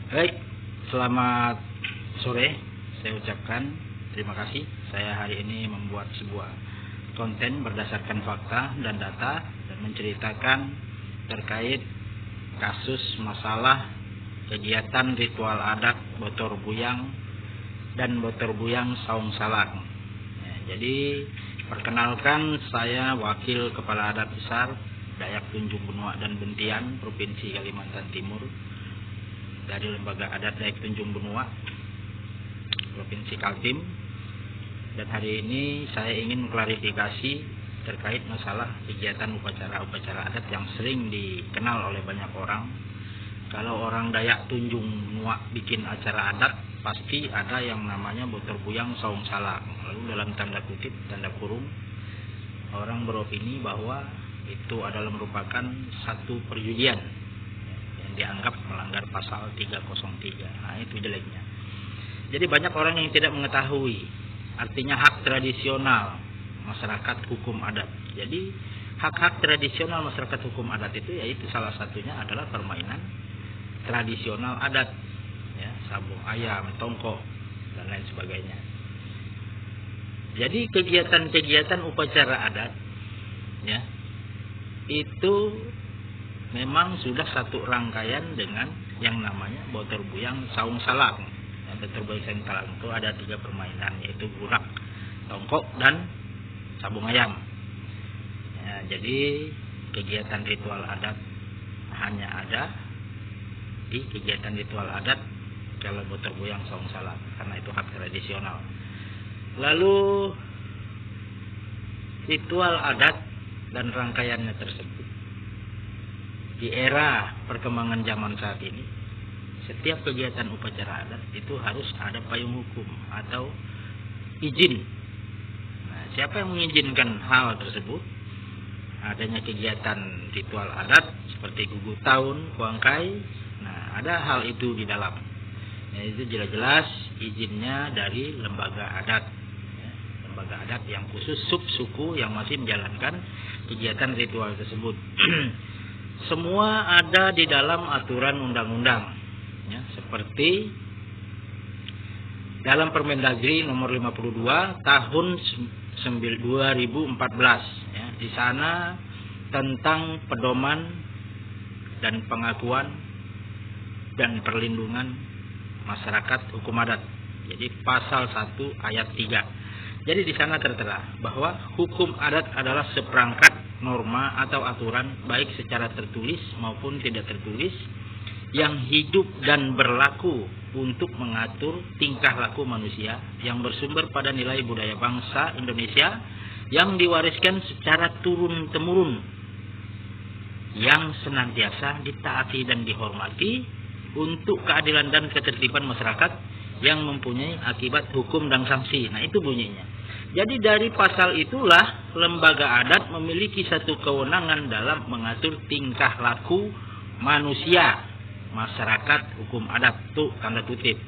Baik, selamat sore. Saya ucapkan terima kasih. Saya hari ini membuat sebuah konten berdasarkan fakta dan data dan menceritakan terkait kasus masalah kegiatan ritual adat Botor Buyang dan Botor Buyang Saung Salang. Jadi perkenalkan, saya Wakil Kepala Adat Besar Dayak Tunjung Benua dan Bentian Provinsi Kalimantan Timur dari Lembaga Adat Dayak Tunjung Benua Provinsi Kaltim. Dan hari ini saya ingin mengklarifikasi terkait masalah kegiatan upacara-upacara adat yang sering dikenal oleh banyak orang. Kalau orang Dayak Tunjung Benua bikin acara adat, pasti ada yang namanya Botor Buyang Saung Salang. Lalu dalam tanda kutip, tanda kurung, orang beropini bahwa itu adalah merupakan satu perjudian yang dianggap melanggar pasal 303. Nah, itu jeleknya. Jadi banyak orang yang tidak mengetahui artinya hak tradisional masyarakat hukum adat. Jadi hak-hak tradisional masyarakat hukum adat itu yaitu salah satunya adalah permainan tradisional adat, ya, sabung ayam, tongkok dan lain sebagainya. Jadi kegiatan-kegiatan upacara adat, ya, itu memang sudah satu rangkaian dengan yang namanya Botor Buyang Saung Salang. Botor Buyang Saung Salang itu ada 3 permainan, yaitu gurak, tongkok, dan sabung ayam. Ya, jadi kegiatan ritual adat hanya ada di kegiatan ritual adat kalau Botor Buyang Saung Salang, karena itu hak tradisional. Lalu ritual adat dan rangkaiannya tersebut di era perkembangan zaman saat ini, setiap kegiatan upacara adat itu harus ada payung hukum atau izin. Nah, siapa yang mengizinkan hal tersebut? Adanya kegiatan ritual adat seperti gugur tahun, kuangkai. Nah, ada hal itu di dalam. Nah, itu jelas-jelas izinnya dari lembaga adat. Lembaga adat yang khusus sub-suku yang masih menjalankan kegiatan ritual tersebut. Semua ada di dalam aturan undang-undang, ya, seperti dalam Permendagri nomor 52 tahun 2014, ya, di sana tentang pedoman dan pengakuan dan perlindungan masyarakat hukum adat. Jadi pasal 1 ayat 3. Jadi di sana tertera bahwa hukum adat adalah seperangkat norma atau aturan baik secara tertulis maupun tidak tertulis yang hidup dan berlaku untuk mengatur tingkah laku manusia yang bersumber pada nilai budaya bangsa Indonesia yang diwariskan secara turun-temurun, yang senantiasa ditaati dan dihormati untuk keadilan dan ketertiban masyarakat yang mempunyai akibat hukum dan sanksi. Nah, itu bunyinya. Jadi dari pasal itulah lembaga adat memiliki satu kewenangan dalam mengatur tingkah laku manusia masyarakat hukum adat, tuh tanda kutip.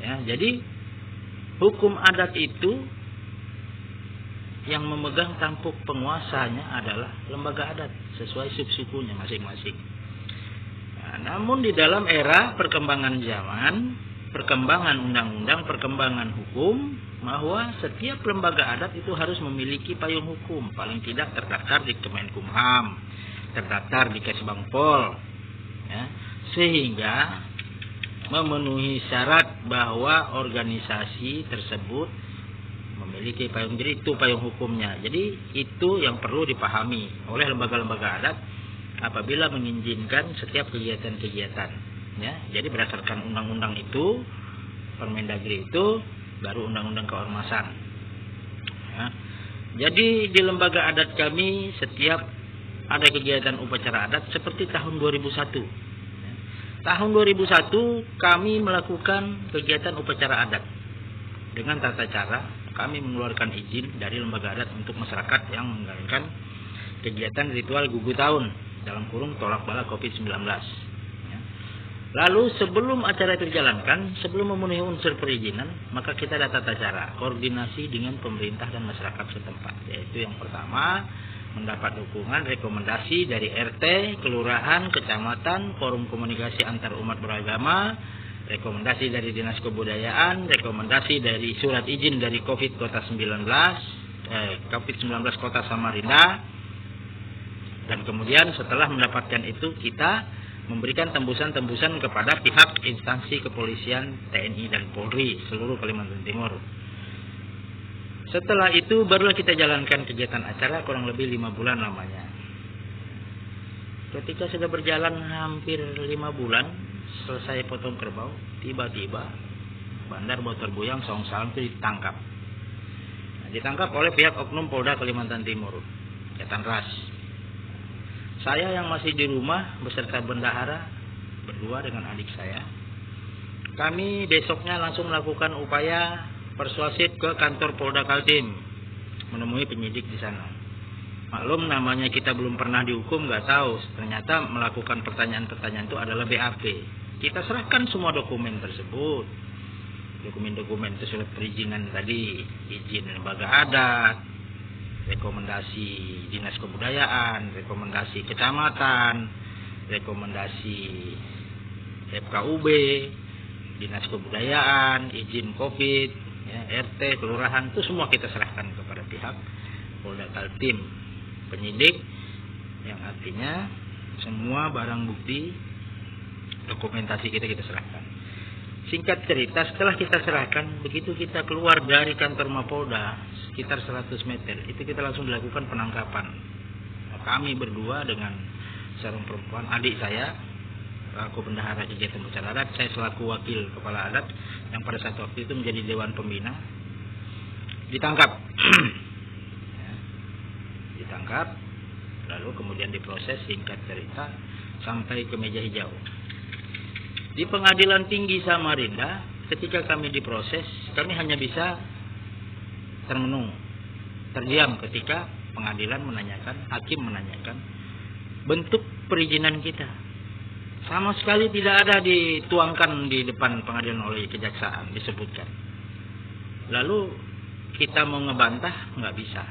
Ya, jadi hukum adat itu yang memegang tampuk penguasanya adalah lembaga adat sesuai subsukunya masing-masing. Nah, namun di dalam era perkembangan zaman, perkembangan undang-undang, perkembangan hukum, bahwa setiap lembaga adat itu harus memiliki payung hukum, paling tidak terdaftar di Kemenkumham, terdaftar di Kesbangpol, ya, sehingga memenuhi syarat bahwa organisasi tersebut memiliki payung. Jadi itu payung hukumnya. Jadi itu yang perlu dipahami oleh lembaga-lembaga adat apabila mengizinkan setiap kegiatan-kegiatan. Ya, jadi berdasarkan undang-undang itu, Permendagri itu, baru undang-undang keormasan. Ya. Jadi di lembaga adat kami setiap ada kegiatan upacara adat seperti tahun 2001. Ya. Tahun 2001 kami melakukan kegiatan upacara adat dengan tata cara kami mengeluarkan izin dari lembaga adat untuk masyarakat yang menjalankan kegiatan ritual gugur tahun dalam kurung tolak bala COVID-19. Lalu sebelum acara itu dijalankan, sebelum memenuhi unsur perizinan, maka kita ada tata cara koordinasi dengan pemerintah dan masyarakat setempat. Yaitu yang pertama mendapat dukungan rekomendasi dari RT, kelurahan, kecamatan, forum komunikasi antar umat beragama, rekomendasi dari Dinas Kebudayaan, rekomendasi dari surat izin dari COVID-19 Kota Samarinda. Dan kemudian setelah mendapatkan itu, kita memberikan tembusan-tembusan kepada pihak instansi kepolisian, TNI dan Polri seluruh Kalimantan Timur. Setelah itu barulah kita jalankan kegiatan acara kurang lebih 5 bulan lamanya. Ketika sudah berjalan hampir 5 bulan, selesai potong kerbau, tiba-tiba Bandar Botor Buyang Saung Salam itu ditangkap. Ditangkap oleh pihak oknum Polda Kalimantan Timur, Jatan Ras. Saya yang masih di rumah beserta bendahara berdua dengan adik saya, kami besoknya langsung melakukan upaya persuasif ke kantor Polda Kaltim, menemui penyidik di sana. Maklum namanya kita belum pernah dihukum, nggak tahu. Ternyata melakukan pertanyaan-pertanyaan itu adalah BAP. Kita serahkan semua dokumen tersebut. Dokumen-dokumen itu surat perizinan tadi, izin lembaga adat, rekomendasi Dinas Kebudayaan, rekomendasi kecamatan, rekomendasi FKUB, Dinas Kebudayaan, izin COVID, ya, RT, kelurahan, itu semua kita serahkan kepada pihak Polda Kaltim, penyidik, yang artinya semua barang bukti dokumentasi kita serahkan. Singkat cerita, setelah kita serahkan, begitu kita keluar dari kantor Mapolda sekitar 100 meter, itu kita langsung dilakukan penangkapan. Nah, kami berdua dengan seorang perempuan, adik saya, aku bendahara kegiatan upacara adat, saya selaku wakil kepala adat yang pada saat waktu itu menjadi dewan pembina, ditangkap. Ya, ditangkap, lalu kemudian diproses, singkat cerita sampai ke meja hijau. Di Pengadilan Tinggi Samarinda, ketika kami diproses, kami hanya bisa termenung, terdiam ketika pengadilan menanyakan, hakim menanyakan bentuk perizinan kita. Sama sekali tidak ada dituangkan di depan pengadilan oleh kejaksaan, disebutkan. Lalu kita mau ngebantah, nggak bisa.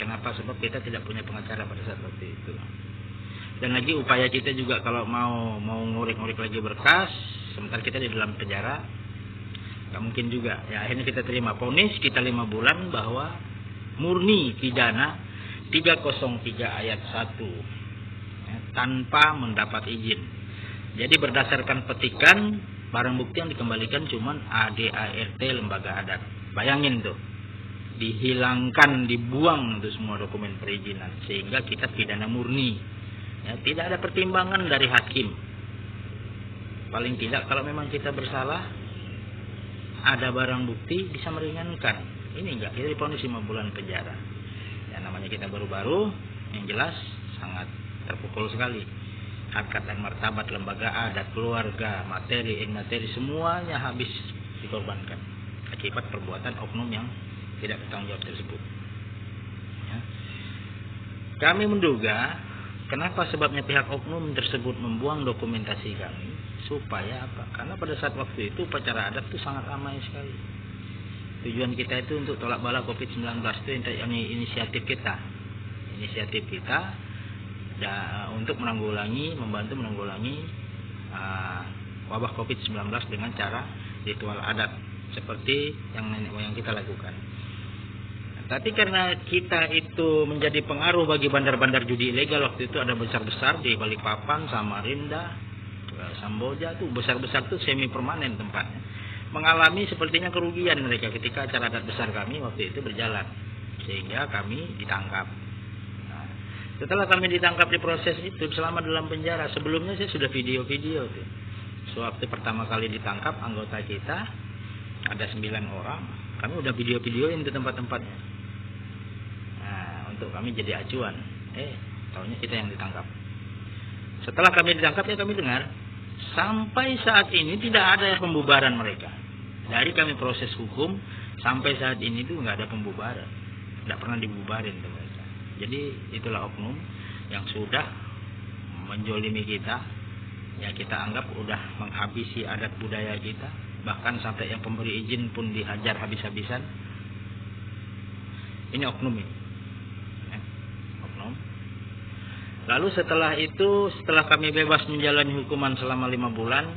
Kenapa? Sebab kita tidak punya pengacara pada saat waktu itu. Dan lagi upaya kita juga kalau mau ngurik-ngurik lagi berkas, sementara kita di dalam penjara, nggak mungkin juga. Ya akhirnya kita terima vonis, kita 5 bulan bahwa murni pidana 303 ayat 1, ya, tanpa mendapat izin. Jadi berdasarkan petikan, barang bukti yang dikembalikan cuman ADART lembaga adat. Bayangin tuh, dihilangkan, dibuang itu semua dokumen perizinan, sehingga kita pidana murni. Ya, tidak ada pertimbangan dari hakim. Paling tidak kalau memang kita bersalah, ada barang bukti bisa meringankan. Ini enggak, kita divonis 5 bulan penjara. Ya namanya kita baru-baru, yang jelas sangat terpukul sekali. Harkat dan martabat lembaga adat, keluarga, materi, semuanya habis dikorbankan akibat perbuatan oknum yang tidak bertanggung jawab tersebut. Ya. Kami menduga kenapa sebabnya pihak oknum tersebut membuang dokumentasi kami, supaya apa? Karena pada saat waktu itu upacara adat itu sangat ramai sekali. Tujuan kita itu untuk tolak bala COVID-19 itu inisiatif kita. Inisiatif kita untuk membantu menanggulangi wabah COVID-19 dengan cara ritual adat seperti yang nenek moyang kita lakukan. Tapi karena kita itu menjadi pengaruh bagi bandar-bandar judi ilegal, waktu itu ada besar-besar di Balikpapan, Samarinda, Samboja, tuh besar-besar tuh semi permanen tempatnya. Mengalami sepertinya kerugian mereka ketika acara adat besar kami waktu itu berjalan, sehingga kami ditangkap. Nah, setelah kami ditangkap, diproses itu selama dalam penjara. Sebelumnya saya sudah video-video tuh. Sewaktu pertama kali ditangkap anggota kita ada 9 orang, kami udah video-videoin ke tempat-tempatnya. Untuk kami jadi acuan. Taunya kita yang ditangkap. Setelah kami ditangkap, ya kami dengar sampai saat ini tidak ada pembubaran mereka. Dari kami proses hukum sampai saat ini tuh nggak ada pembubaran, nggak pernah dibubarin tuh mereka. Jadi itulah oknum yang sudah menjolimi kita. Ya kita anggap udah menghabisi adat budaya kita, bahkan sampai yang pemberi izin pun dihajar habis-habisan. Ini oknum ini. Oknum Lalu setelah itu, setelah kami bebas menjalani hukuman selama 5 bulan,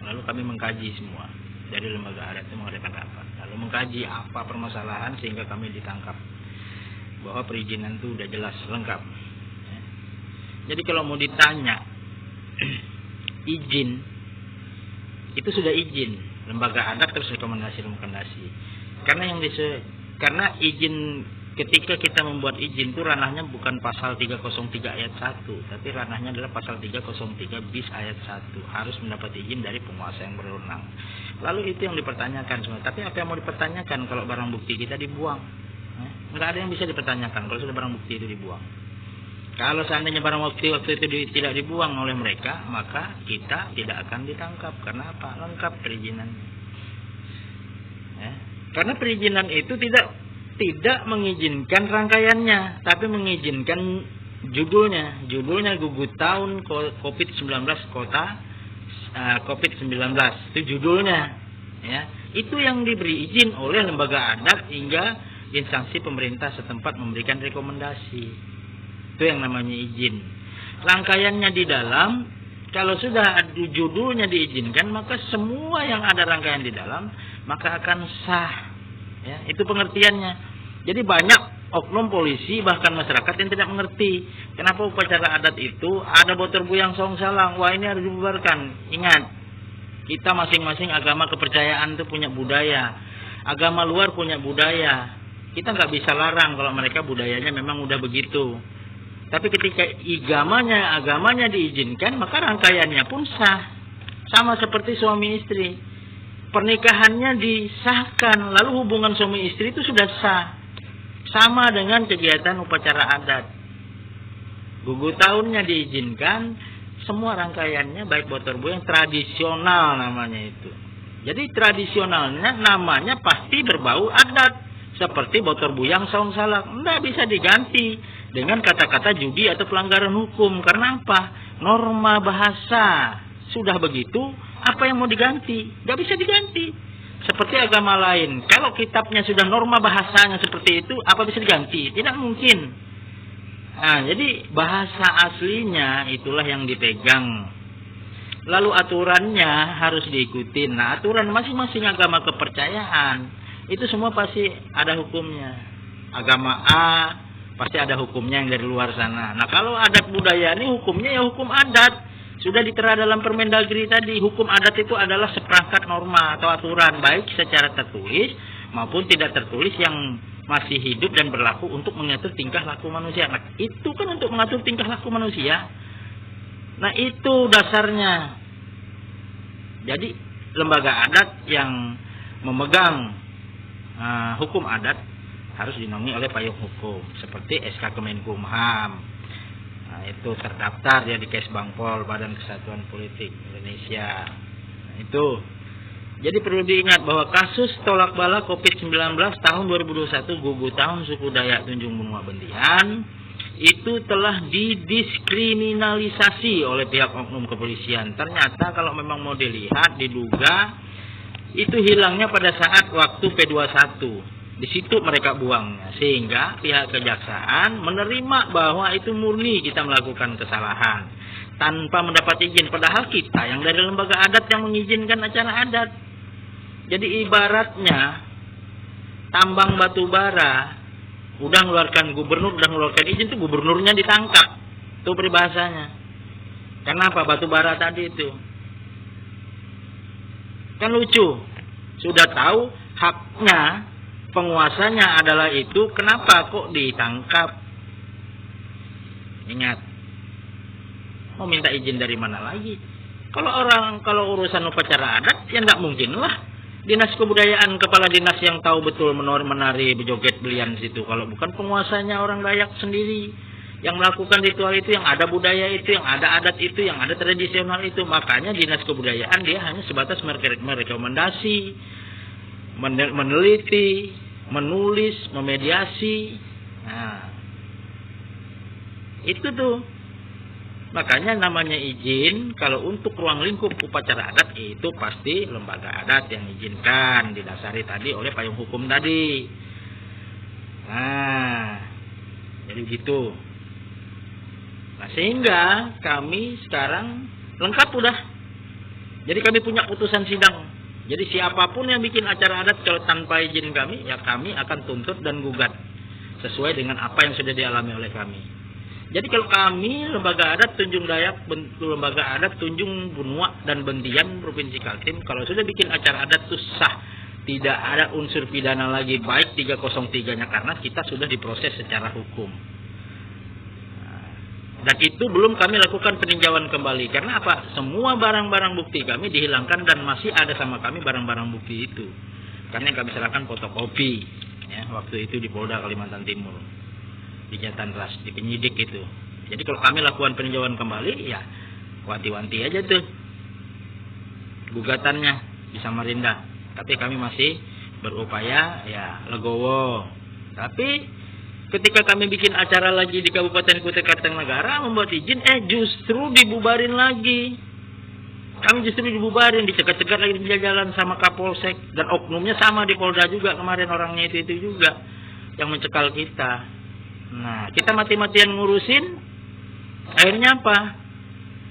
lalu kami mengkaji semua dari lembaga adat itu mengadakan rapat. Lalu mengkaji apa permasalahan sehingga kami ditangkap. Bahwa perizinan itu udah jelas lengkap. Jadi kalau mau ditanya izin, itu sudah izin lembaga adat terus rekomendasi. Karena izin, ketika kita membuat izin itu ranahnya bukan pasal 303 ayat 1, tapi ranahnya adalah pasal 303 bis ayat 1, harus mendapat izin dari penguasa yang berwenang. Lalu itu yang dipertanyakan semua. Tapi apa yang mau dipertanyakan kalau barang bukti kita dibuang? Nggak ada yang bisa dipertanyakan kalau sudah barang bukti itu dibuang. Kalau seandainya barang bukti waktu itu tidak dibuang oleh mereka, maka kita tidak akan ditangkap. Karena apa? Lengkap perizinannya. Karena perizinan itu tidak mengizinkan rangkaiannya, tapi mengizinkan judulnya. Judulnya gugur tahun COVID-19 COVID-19 itu judulnya. Ya, itu yang diberi izin oleh lembaga adat hingga instansi pemerintah setempat memberikan rekomendasi. Itu yang namanya izin. Rangkaiannya di dalam, kalau sudah judulnya diizinkan, maka semua yang ada rangkaian di dalam maka akan sah. Ya, itu pengertiannya. Jadi banyak oknum polisi bahkan masyarakat yang tidak mengerti kenapa upacara adat itu ada botor buyang song salang. Wah, ini harus dibubarkan. Ingat, kita masing-masing agama kepercayaan itu punya budaya. Agama luar punya budaya. Kita nggak bisa larang kalau mereka budayanya memang udah begitu. Tapi ketika agamanya diizinkan, maka rangkaiannya pun sah. Sama seperti suami istri. Pernikahannya disahkan, lalu hubungan suami istri itu sudah sah. Sama dengan kegiatan upacara adat. Gugur tahunnya diizinkan, semua rangkaiannya baik botor buyang tradisional namanya itu. Jadi tradisionalnya namanya pasti berbau adat. Seperti botor buyang saung salak. Tidak bisa diganti dengan kata-kata judi atau pelanggaran hukum. Karena apa? Norma bahasa sudah begitu, apa yang mau diganti? Tidak bisa diganti. Seperti agama lain, kalau kitabnya sudah norma bahasanya seperti itu, apa bisa diganti? Tidak mungkin. Nah, jadi bahasa aslinya itulah yang dipegang. Lalu aturannya harus diikuti. Nah, aturan masing-masing agama kepercayaan itu semua pasti ada hukumnya. Agama A pasti ada hukumnya yang dari luar sana. Nah, kalau adat budaya ini hukumnya ya hukum adat. Sudah ditera dalam Permendagri tadi, hukum adat itu adalah seperangkat norma atau aturan baik secara tertulis maupun tidak tertulis yang masih hidup dan berlaku untuk mengatur tingkah laku manusia. Nah, itu kan untuk mengatur tingkah laku manusia. Nah, itu dasarnya. Jadi lembaga adat yang memegang hukum adat harus dinaungi oleh payung hukum seperti SK Kemenkumham. Nah, itu terdaftar ya di Kesbangpol, Badan Kesatuan Politik Indonesia. Nah, itu. Jadi perlu diingat bahwa kasus tolak bala COVID-19 tahun 2021 gugur tahun suku Dayak Tunjung Benua Bentian itu telah didiskriminalisasi oleh pihak oknum kepolisian. Ternyata kalau memang mau dilihat, diduga itu hilangnya pada saat waktu P21. Di situ mereka buangnya. Sehingga pihak kejaksaan menerima bahwa itu murni kita melakukan kesalahan tanpa mendapat izin. Padahal kita yang dari lembaga adat yang mengizinkan acara adat. Jadi ibaratnya tambang batu bara udah ngeluarkan gubernur, udah ngeluarkan izin, itu gubernurnya ditangkap. Itu peribahasanya. Kenapa? Batu bara tadi itu. Kan lucu. Sudah tahu haknya, penguasanya adalah itu, kenapa kok ditangkap? Ingat, mau minta izin dari mana lagi? Kalau urusan upacara adat, ya nggak mungkin lah. Dinas Kebudayaan, kepala dinas yang tahu betul menari berjoget belian situ. Kalau bukan penguasanya orang Dayak sendiri yang melakukan ritual itu, yang ada budaya itu, yang ada adat itu, yang ada tradisional itu. Makanya dinas kebudayaan dia hanya sebatas merekomendasi, meneliti, menulis, memediasi. Nah, itu tuh. Makanya namanya izin, kalau untuk ruang lingkup upacara adat itu pasti lembaga adat yang izinkan, didasari tadi oleh payung hukum tadi. Nah, jadi gitu. Nah, sehingga kami sekarang lengkap udah. Jadi kami punya putusan sidang. Jadi siapapun yang bikin acara adat kalau tanpa izin kami, ya kami akan tuntut dan gugat sesuai dengan apa yang sudah dialami oleh kami. Jadi kalau kami lembaga adat Tunjung Dayak, lembaga adat Tunjung Bunua dan Bentian Provinsi Kaltim, kalau sudah bikin acara adat itu sah, tidak ada unsur pidana lagi, baik 303-nya, karena kita sudah diproses secara hukum. Dan itu belum kami lakukan peninjauan kembali. Karena apa? Semua barang-barang bukti kami dihilangkan dan masih ada sama kami barang-barang bukti itu. Karena yang kami serahkan fotokopi, ya, waktu itu di Polda Kalimantan Timur, di Jatan Ras, di penyidik itu. Jadi kalau kami lakukan peninjauan kembali, ya wanti-wanti aja tuh gugatannya di Samarinda. Tapi kami masih berupaya, ya legowo. Tapi ketika kami bikin acara lagi di Kabupaten Kutai Kartanegara membuat izin, justru dibubarin lagi. Kami justru dibubarin, dicegat-cegat lagi di jalan sama Kapolsek, dan oknumnya sama di Polda juga kemarin, orangnya itu juga yang mencekal kita. Nah, kita mati-matian ngurusin, akhirnya apa?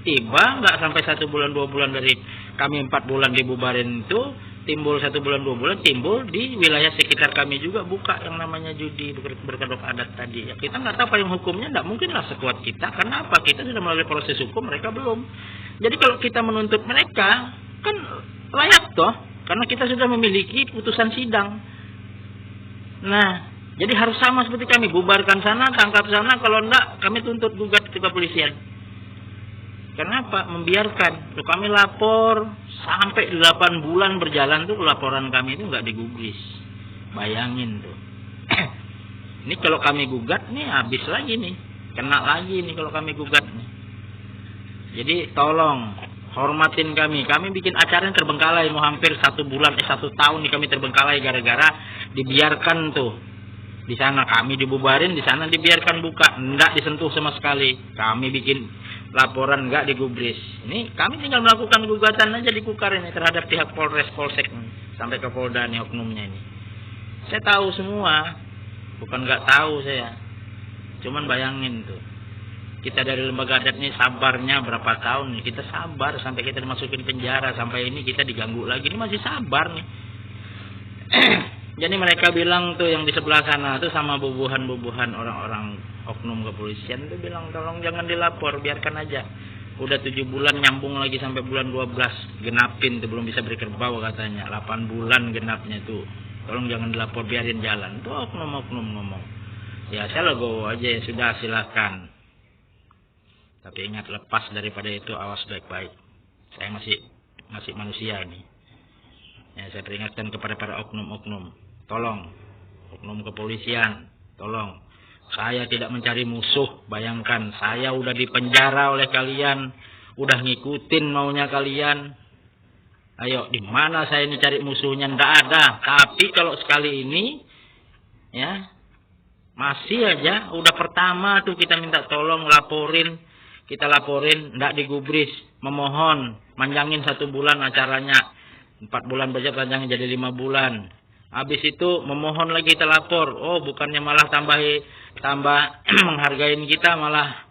Tiba nggak sampai 1 bulan 2 bulan dari kami 4 bulan dibubarin itu, timbul 1 bulan 2 bulan timbul di wilayah sekitar kami juga buka yang namanya judi berkedok adat tadi. Ya, kita nggak tahu payung hukumnya, nggak mungkinlah sekuat kita. Karena apa? Kita sudah melalui proses hukum, mereka belum. Jadi kalau kita menuntut mereka kan layak toh, karena kita sudah memiliki putusan sidang. Nah, jadi harus sama seperti kami, bubarkan sana, tangkap sana, kalau enggak kami tuntut gugat ke kepolisian. Kenapa? Membiarkan. Tuh kami lapor sampai 8 bulan berjalan tuh laporan kami itu nggak digubris. Bayangin tuh. Ini kalau kami gugat nih habis lagi nih. Kena lagi nih kalau kami gugat nih. Jadi tolong hormatin kami. Kami bikin acara yang terbengkalai mau hampir 1 bulan 1 tahun nih kami terbengkalai gara-gara dibiarkan tuh. Di sana kami dibubarin, di sana dibiarkan buka, enggak disentuh sama sekali. Kami bikin laporan enggak digubris. Ini kami tinggal melakukan gugatan aja di Kukar ini terhadap pihak Polres Polsek sampai ke Polda nih oknumnya ini. Saya tahu semua, bukan enggak tahu saya. Cuman bayangin tuh, kita dari lembaga adat ini sabarnya berapa tahun nih, kita sabar sampai kita dimasukin penjara, sampai ini kita diganggu lagi, ini masih sabar nih. Jadi mereka bilang tuh yang di sebelah sana tuh sama bubuhan-bubuhan orang-orang oknum kepolisian tuh bilang tolong jangan dilapor, biarkan aja. Udah 7 bulan nyambung lagi sampai bulan 12 genapin tuh belum bisa berkerbau katanya. 8 bulan genapnya tuh. Tolong jangan dilapor, biarin jalan. Tuh oknum-oknum ngomong. Ya saya legowo aja, ya sudah silakan. Tapi ingat, lepas daripada itu awas baik-baik. Saya masih manusia ini. Ya saya peringatkan kepada para oknum-oknum. Tolong, oknum kepolisian, tolong. Saya tidak mencari musuh. Bayangkan, saya udah dipenjara oleh kalian, udah ngikutin maunya kalian. Ayo, di mana saya ini cari musuhnya? Nggak ada. Tapi kalau sekali ini, ya, masih aja. Udah pertama tuh kita minta tolong laporin, kita laporin, nggak digubris, memohon, manjangin 1 bulan acaranya, 4 bulan saja panjangnya jadi 5 bulan. Habis itu memohon lagi kita lapor. Oh, bukannya malah tambah menghargain kita, malah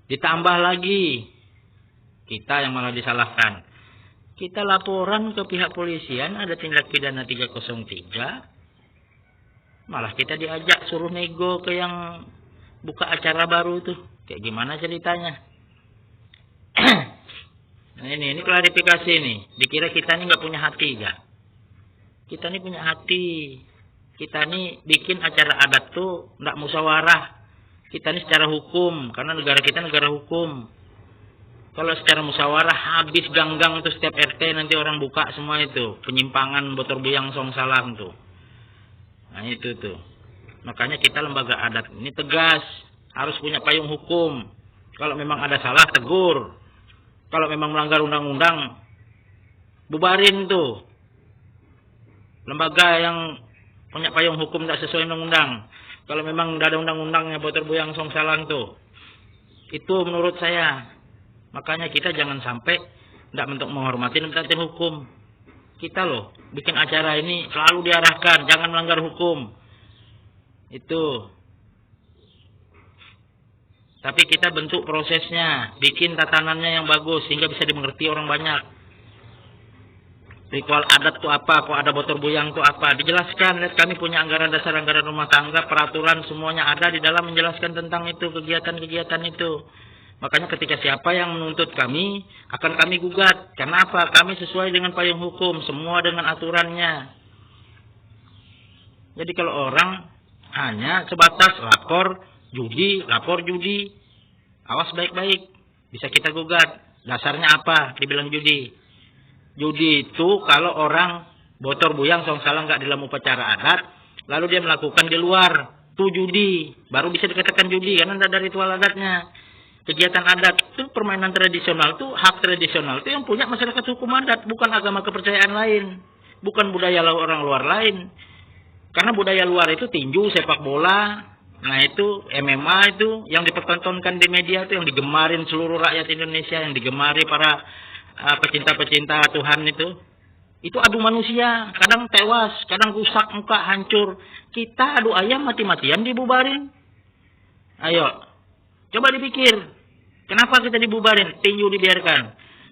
ditambah lagi. Kita yang malah disalahkan. Kita laporan ke pihak polisian ada tindak pidana 303. Malah kita diajak suruh nego ke yang buka acara baru tuh. Kayak gimana ceritanya? Nah ini klarifikasi nih. Dikira kita ini nggak punya hati gak? Kita ini punya hati. Kita ini bikin acara adat tuh nggak musyawarah. Kita ini secara hukum, karena negara kita negara hukum. Kalau secara musyawarah habis ganggang tuh setiap RT nanti orang buka semua itu penyimpangan Botor Buyang Song Salang tuh. Nah itu tuh. Makanya kita lembaga adat ini tegas, harus punya payung hukum. Kalau memang ada salah tegur. Kalau memang melanggar undang-undang bubarin tuh. Lembaga yang punya payung hukum tidak sesuai undang-undang. Kalau memang tidak ada undang-undangnya Botor Buyang Song Salang tuh. Itu menurut saya. Makanya kita jangan sampai tidak untuk menghormati dan hukum. Kita loh bikin acara ini selalu diarahkan jangan melanggar hukum. Itu. Tapi kita bentuk prosesnya, bikin tatanannya yang bagus sehingga bisa dimengerti orang banyak. Ritual adat itu apa, kok ada botor buyang itu apa, dijelaskan. Lihat, kami punya anggaran dasar, anggaran rumah tangga, peraturan, semuanya ada di dalam menjelaskan tentang itu, kegiatan-kegiatan itu. Makanya ketika siapa yang menuntut kami, akan kami gugat. Karena apa? Kami sesuai dengan payung hukum, semua dengan aturannya. Jadi kalau orang hanya sebatas lapor judi, awas baik-baik, bisa kita gugat. Dasarnya apa? Dibilang judi. Judi itu kalau orang botor buyang song salang nggak dalam upacara adat, lalu dia melakukan di luar, itu judi. Baru bisa dikatakan judi karena tidak ada ritual adatnya. Kegiatan adat itu permainan tradisional, itu hak tradisional, itu yang punya masyarakat hukum adat, bukan agama kepercayaan lain, bukan budaya orang luar lain. Karena budaya luar itu tinju, sepak bola, nah itu MMA itu yang dipertontonkan di media itu, yang digemarin seluruh rakyat Indonesia, yang digemari para pecinta-pecinta Tuhan itu adu manusia, kadang tewas, kadang rusak muka, hancur. Kita adu ayam mati-matian dibubarin. Ayo, coba dipikir, kenapa kita dibubarin, tinju dibiarkan?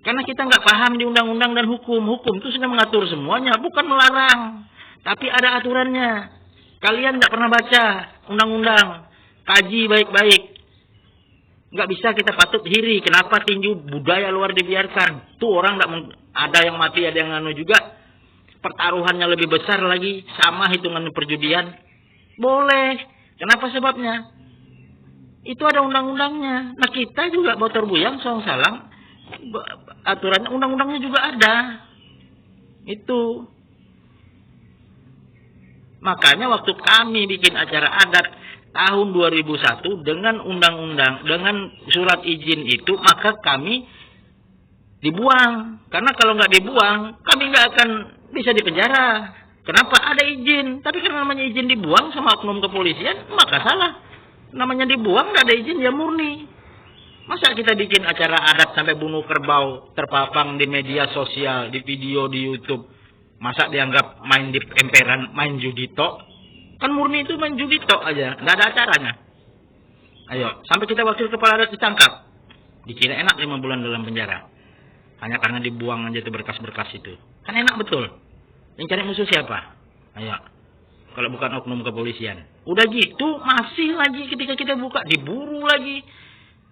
Karena kita nggak paham di undang-undang dan hukum. Hukum itu sudah mengatur semuanya, bukan melarang, tapi ada aturannya. Kalian nggak pernah baca undang-undang, kaji baik-baik. Nggak bisa kita patut diri. Kenapa tinju budaya luar dibiarkan? Tuh orang nggak ada yang mati, ada yang anu juga. Pertaruhannya lebih besar lagi, sama hitungan perjudian. Boleh. Kenapa sebabnya? Itu ada undang-undangnya. Nah kita juga botor buyang, song salang, aturannya, undang-undangnya juga ada. Itu. Makanya waktu kami bikin acara adat tahun 2001 dengan undang-undang, dengan surat izin itu, maka kami dibuang. Karena kalau nggak dibuang, kami nggak akan bisa dipenjara. Kenapa? Ada izin. Tapi karena namanya izin dibuang sama oknum kepolisian, maka salah. Namanya dibuang, nggak ada izin, ya murni. Masa kita bikin acara adat sampai bunuh kerbau, terpapang di media sosial, di video, di YouTube. Masa dianggap main di emperan, main judi tok? Kan murni itu main judi tok aja, nggak ada acaranya. Ayo, sampai kita wakil kepala adat ditangkap, dikira enak 5 bulan dalam penjara, hanya karena dibuang aja tuh berkas-berkas itu. Kan enak betul. Yang cari musuh siapa? Ayo, kalau bukan oknum kepolisian. Udah gitu masih lagi ketika kita buka diburu lagi.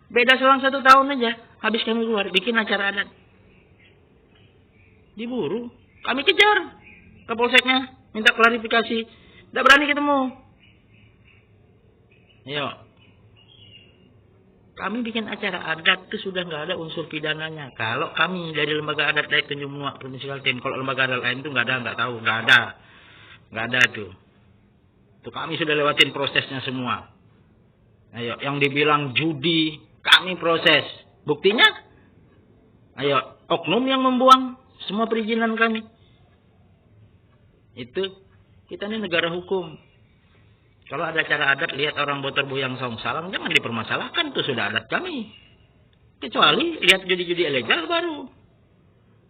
Beda selang 1 tahun aja, habis kami keluar bikin acara adat, diburu. Kami kejar ke polseknya, minta klarifikasi. Tidak berani ketemu. Ayo. Kami bikin acara adat itu sudah nggak ada unsur pidananya. Kalau kami dari lembaga adat Dayak Tanjung Muak Provinsi Kaltim, kalau lembaga adat lain itu nggak ada, nggak tahu, nggak ada tuh. Tuh kami sudah lewatin prosesnya semua. Ayo, yang dibilang judi, kami proses. Buktinya? Ayo, oknum yang membuang semua perizinan kami. Itu, kita ini negara hukum. Kalau ada acara adat, lihat orang botor buyang saung salang, jangan dipermasalahkan, itu sudah adat kami. Kecuali lihat judi-judi ilegal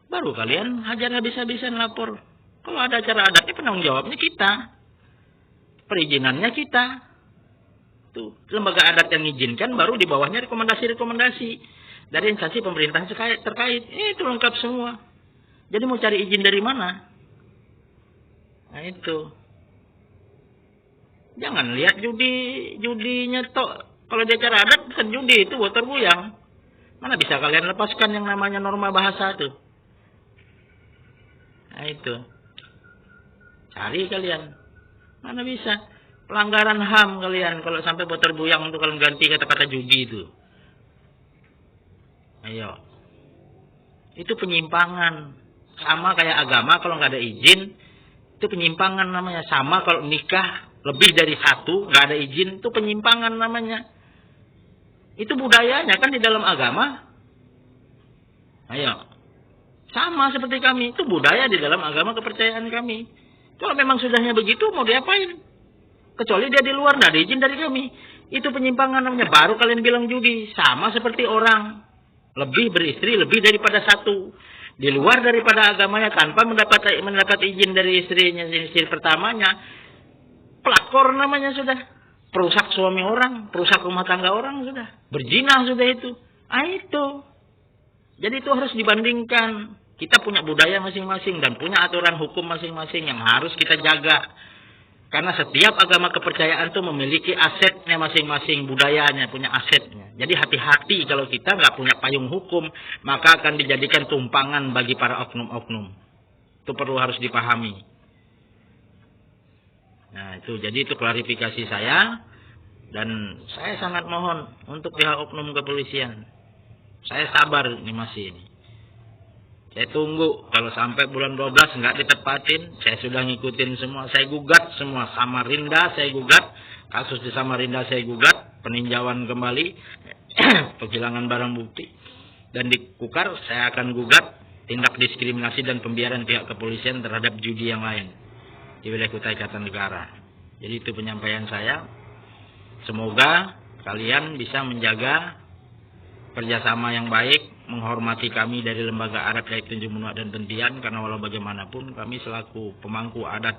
baru kalian hajar habis-habisan lapor. Kalau ada acara adatnya, penanggung jawabnya kita. Perizinannya kita. Tuh, lembaga adat yang izinkan, baru di bawahnya rekomendasi-rekomendasi dari instansi pemerintah terkait. Itu lengkap semua. Jadi mau cari izin dari mana? Nah itu. Jangan lihat judinya tok. Kalau di acara adat bukan judi, itu botor buyang. Mana bisa kalian lepaskan yang namanya norma bahasa tuh? Nah itu. Cari kalian. Mana bisa? Pelanggaran HAM kalian kalau sampai botor buyang untuk kalian ganti kata-kata judi itu. Ayo. Itu penyimpangan. Sama kayak agama, kalau nggak ada izin, itu penyimpangan namanya. Sama kalau nikah lebih dari 1, nggak ada izin, itu penyimpangan namanya. Itu budayanya kan di dalam agama. Ayo. Sama seperti kami, itu budaya di dalam agama kepercayaan kami. Kalau memang sudahnya begitu, mau diapain? Kecuali dia di luar, nggak ada izin dari kami. Itu penyimpangan namanya. Baru kalian bilang judi. Sama seperti orang. Lebih beristri, lebih daripada 1. Di luar daripada agamanya, tanpa mendapat izin dari istrinya, istri pertamanya. Pelakor namanya sudah. perusak suami orang, perusak rumah tangga orang sudah. Berzina sudah itu. Itu. Jadi itu harus dibandingkan. Kita punya budaya masing-masing dan punya aturan hukum masing-masing yang harus kita jaga. Karena setiap agama kepercayaan itu memiliki asetnya masing-masing, budayanya, punya asetnya. Jadi hati-hati kalau kita nggak punya payung hukum, maka akan dijadikan tumpangan bagi para oknum-oknum. Itu perlu harus dipahami. Nah itu, jadi itu klarifikasi saya. Dan saya sangat mohon untuk pihak oknum kepolisian. Saya sabar ini masih ini. Saya tunggu kalau sampai bulan 12 nggak ditepatin, saya sudah ngikutin semua. Saya gugat semua. Samarinda saya gugat, kasus di Samarinda saya gugat, peninjauan kembali, penghilangan barang bukti. Dan di Kukar saya akan gugat tindak diskriminasi dan pembiaran pihak kepolisian terhadap judi yang lain di wilayah Kutai Kartanegara. Jadi itu penyampaian saya. Semoga kalian bisa menjaga kerjasama yang baik, menghormati kami dari lembaga adat Dayak Tunjung Benua dan Bentian, karena walau bagaimanapun kami selaku pemangku adat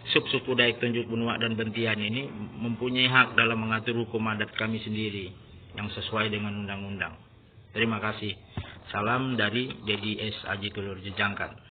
subsuku Dayak Tunjung Benua dan Bentian ini mempunyai hak dalam mengatur hukum adat kami sendiri yang sesuai dengan undang-undang. Terima kasih. Salam dari DDS Aji Tulur Jejangkat.